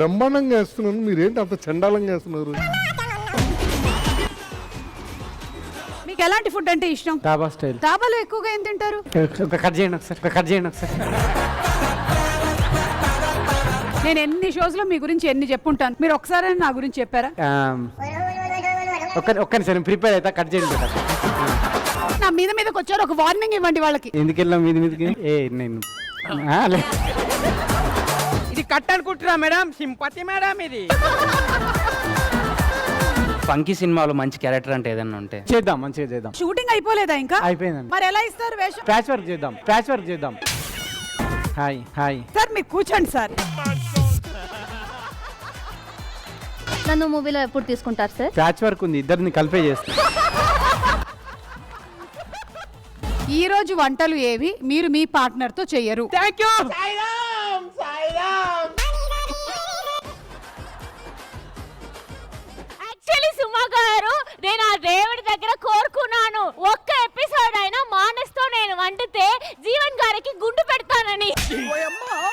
బ్రహ్మాండంగా వేస్తున్నాను, మీరేంటి అంత చండాలంగా వేస్తున్నారు? మీకు ఎలాంటి ఫుడ్ అంటే ఇష్టం? డాబా స్టైల్. డాబాలో ఎక్కువగా ఏం తింటారు? కట్ చేయండి ఒకసారి. నేను ఎన్ని షోస్ లో మీ గురించి ఎన్ని చెప్పుంటాను, మీరు ఒకసారి నా గురించి చెప్పారా? ఒక్క నిమిషం ప్రిపేర్ అవుతా, కట్ చేయండి కదా. నా మీదకి వచ్చారు, ఒక వార్నింగ్ ఇవ్వండి వాళ్ళకి. ఎందుకు వెళ్ళాం మీదకి? నేను ఇది కట్ అనుకుంటున్నా మేడం, సింపతి మేడం ఇది. ఫంకీ సినిమాలో మంచి క్యారెక్టర్ అంటే ఏదన్నా ఉంటే చేద్దాం, మంచిగా చేద్దాం. షూటింగ్ అయిపోలేదా ఇంకా? అయిపోయిందండి. మరి ఎలా ఇస్తారు వేషం? ప్యాచ్ వర్క్ చేద్దాం. హాయ్ సార్ మీరు కూర్చోండి సార్. నన్ను మూవీలో ఎప్పుడు తీసుకుంటారు సార్? ప్యాచ్ వర్క్ ఉంది, ఇద్దరిని కలిపే చేస్తాం. ఈ రోజు వంటలు ఏవి మీరు మీ పార్ట్నర్ తో చెయ్యరు? Thank you. యాక్చువల్లీ సుమా గారు, నేను ఆ దేవుడి దగ్గర కోరుకున్నాను, ఒక్క ఎపిసోడ్ అయినా మానస్తో నేను వండితే జీవన్